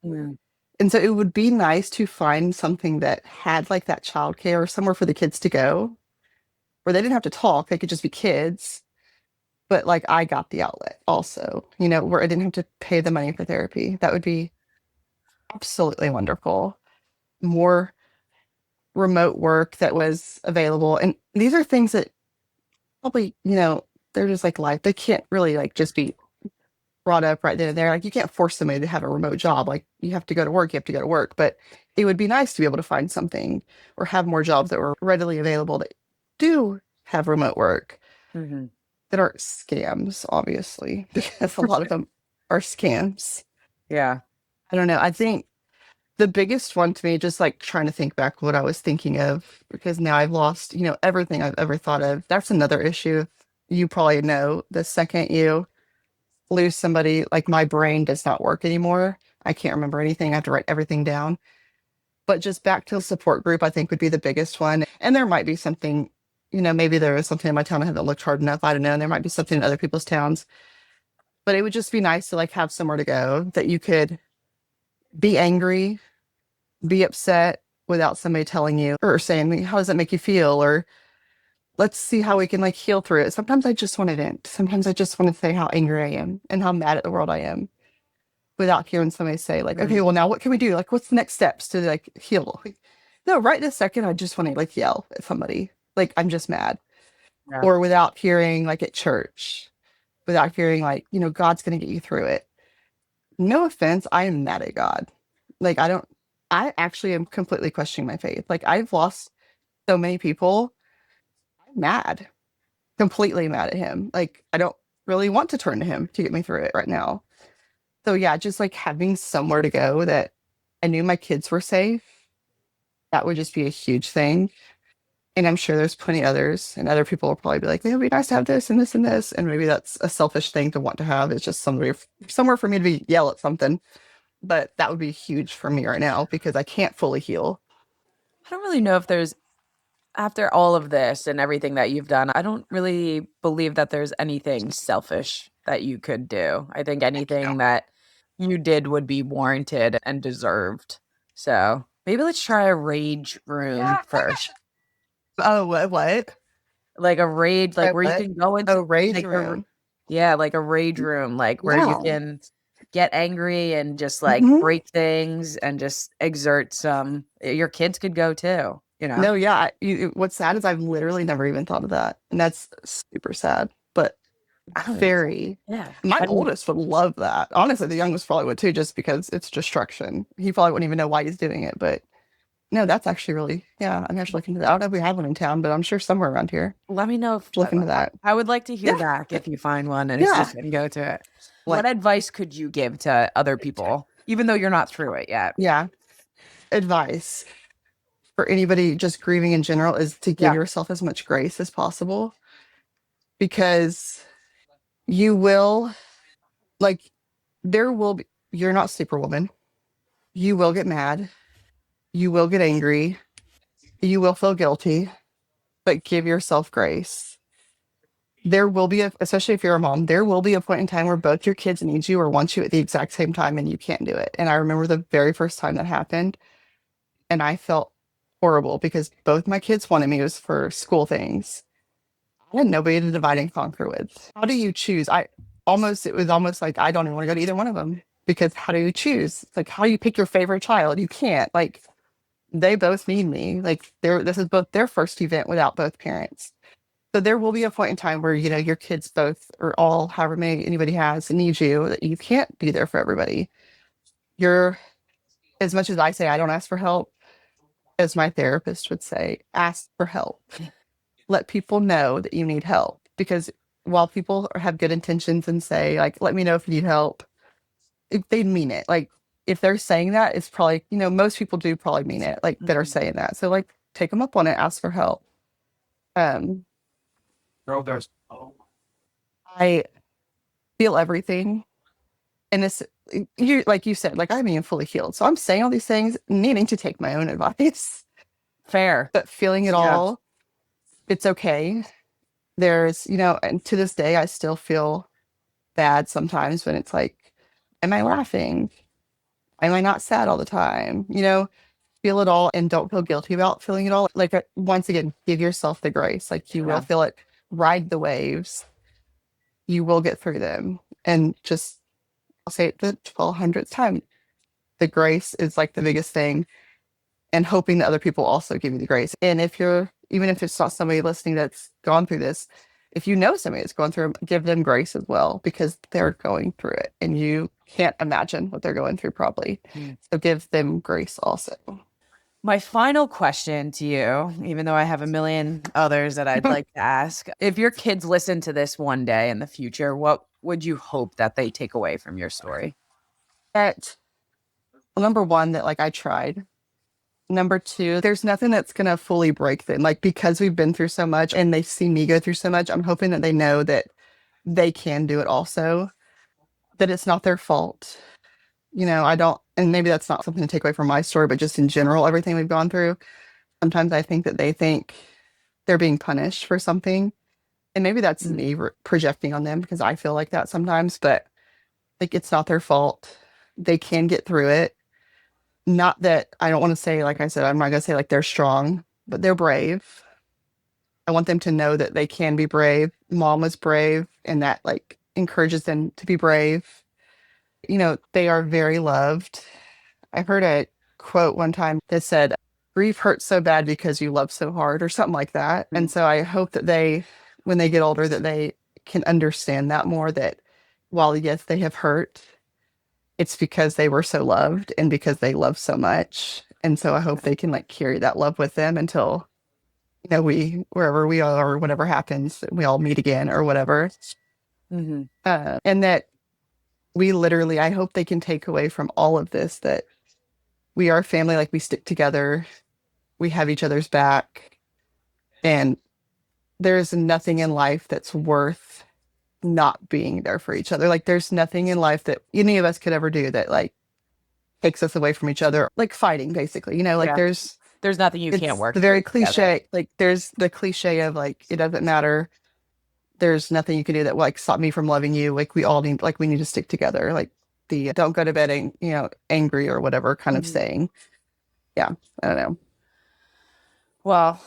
Mm. And so it would be nice to find something that had like that childcare or somewhere for the kids to go where they didn't have to talk. They could just be kids. But like I got the outlet also, where I didn't have to pay the money for therapy. That would be absolutely wonderful. More remote work that was available. And these are things that probably, they're just like life. They can't really like just be brought up right then and there. Like you can't force somebody to have a remote job. Like you have to go to work, you have to go to work. But it would be nice to be able to find something or have more jobs that were readily available that do have remote work Mhm. that aren't scams, obviously, because a lot of them are scams. Yeah. I don't know. I think the biggest one to me, just like trying to think back what I was thinking of, because now I've lost, everything I've ever thought of. That's another issue. You probably know the second you lose somebody, like my brain does not work anymore. I can't remember anything. I have to write everything down. But just back to the support group, I think would be the biggest one. And there might be something, maybe there is something in my town I haven't looked hard enough. I don't know. And there might be something in other people's towns. But it would just be nice to like have somewhere to go that you could be angry, be upset without somebody telling you or saying, "How does that make you feel?" Or let's see how we can like heal through it. Sometimes I just want to vent. Sometimes I just want to say how angry I am and how mad at the world I am without hearing somebody say, like, "Okay, Mm. well, now what can we do? Like, what's the next steps to like heal?" Like, no, right this second, I just want to like yell at somebody. Like, I'm just mad. Yeah. Or without hearing, like, at church, without hearing, like, God's going to get you through it. No offense, I am mad at God. Like, I actually am completely questioning my faith. Like, I've lost so many people. I'm mad, completely mad at him. Like, I don't really want to turn to him to get me through it right now. So, yeah, just like having somewhere to go that I knew my kids were safe, that would just be a huge thing. And I'm sure there's plenty others, and other people will probably be like, "It would be nice to have this and this and this." And maybe that's a selfish thing to want to have. It's just somewhere for me to be yell at something. But that would be huge for me right now because I can't fully heal. I don't really know if there's after all of this and everything that you've done, I don't really believe that there's anything selfish that you could do. I think anything that you did would be warranted and deserved. So maybe let's try a rage room first. Oh, what? Like a rage, like where you What? can go into Oh, rage like room. yeah, like a rage room, like where you Yeah. can get angry and just like Mhm. break things and just exert some. Your kids could go too, you know. No, yeah. What's sad is I've literally never even thought of that. And that's super sad, but I don't even, very. yeah. My I mean, oldest would love that. Honestly, the youngest probably would too, just because it's destruction. He probably wouldn't even know why he's doing it. But no, that's actually really, yeah, I'm actually looking into that. I don't know if we have one in town, but I'm sure somewhere around here. let me know if Look into that. I would like to hear Yeah. back if you find one and it's Yeah. just and go to it. Like, What advice could you give to other people, even though you're not through it yet? yeah. Advice for anybody just grieving in general is to give Yeah. yourself as much grace as possible, because you will, like, there will be, you're not Superwoman. You will get mad. You will get angry. You will feel guilty, but give yourself grace. There will be, especially if you're a mom, there will be a point in time where both your kids need you or want you at the exact same time and you can't do it. And I remember the very first time that happened, and I felt horrible because both my kids wanted me. It was for school things. I had nobody to divide and conquer with. How do you choose? It was almost like I don't even want to go to either one of them, because how do you choose? Like, how do you pick your favorite child? You can't. Like, they both need me. Like, this is both their first event without both parents. So there will be a point in time where, your kids both or all, however many anybody has, need you, that you can't be there for everybody. You're, as much as I say I don't ask for help, as my therapist would say, ask for help. Let people know that you need help, because while people have good intentions and say, like, let me know if you need help, if they mean it. Like, if they're saying that, it's probably, most people do probably mean it, like, that are Mhm. saying that. So, like, take them up on it, ask for help. Um, I feel everything. And this, you, like you said, like, I'm being fully healed. So I'm saying all these things, needing to take my own advice, Fair. but feeling it Yeah. all, it's okay. There's, and to this day, I still feel bad sometimes when it's like, am I laughing? Am I not sad all the time? Feel it all and don't feel guilty about feeling it all. Like, once again, give yourself the grace. Like, you will Yeah. feel it, ride the waves. You will get through them. And just, I'll say it the 1200th time. The grace is like the biggest thing, and hoping that other people also give you the grace. And even if it's not somebody listening that's gone through this, if you know somebody that's going through, give them grace as well, because they're going through it and you can't imagine what they're going through probably. Mm. So give them grace also. My final question to you, even though I have a million others that I'd like to ask, if your kids listen to this one day in the future, what would you hope that they take away from your story? That, well, number one, that, like, I tried. Number two, there's nothing that's going to fully break them. Like, because we've been through so much and they see me go through so much, I'm hoping that they know that they can do it also, that it's not their fault. I don't, and maybe that's not something to take away from my story, but just in general, everything we've gone through, sometimes I think that they think they're being punished for something. And maybe that's Mm. me projecting on them, because I feel like that sometimes, but, like, it's not their fault. They can get through it. Not that I don't want to say, like I said, I'm not going to say like they're strong, but they're brave. I want them to know that they can be brave. Mom was brave, and that, like, encourages them to be brave. They are very loved. I heard a quote one time that said, grief hurts so bad because you love so hard, or something like that. And so I hope that when they get older, that they can understand that more, that while, yes, they have hurt, it's because they were so loved and because they love so much. And so I hope they can, like, carry that love with them until, wherever we are, or whatever happens, we all meet again or whatever. Mhm. And that we literally, I hope they can take away from all of this that we are family, like, we stick together, we have each other's back, and there's nothing in life that's worth not being there for each other. Like, there's nothing in life that any of us could ever do that, like, takes us away from each other, like fighting, basically. Like, Yeah. There's nothing you It's can't work the very through together. cliche. Like there's the cliche of like it doesn't matter. There's nothing you can do that will like stop me from loving you. Like we need to stick together. Like the don't go to bed angry or whatever kind of Mhm. saying. Yeah, I don't know. Well,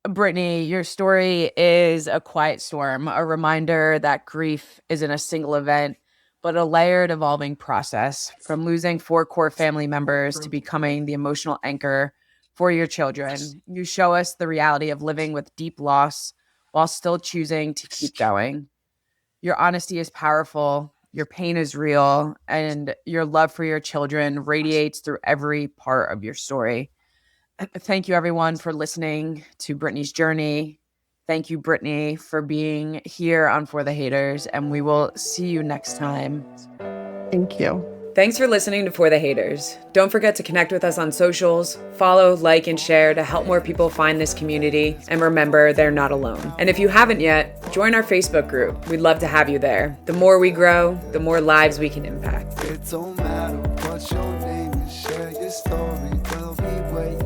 Brittany, your story is a quiet storm, a reminder that grief isn't a single event, but a layered, evolving process from losing four core family members to becoming the emotional anchor for your children. You show us the reality of living with deep loss while still choosing to keep going. Your honesty is powerful, your pain is real, and your love for your children radiates through every part of your story. Thank you, everyone, for listening to Brittany's journey. Thank you, Brittany, for being here on For the Haters, and we will see you next time. Thank you. Thanks for listening to For the Haters. Don't forget to connect with us on socials, follow, like, and share to help more people find this community. And remember, they're not alone. And if you haven't yet, join our Facebook group. We'd love to have you there. The more we grow, the more lives we can impact. It don't matter what your name is, share your story. We'll be waiting.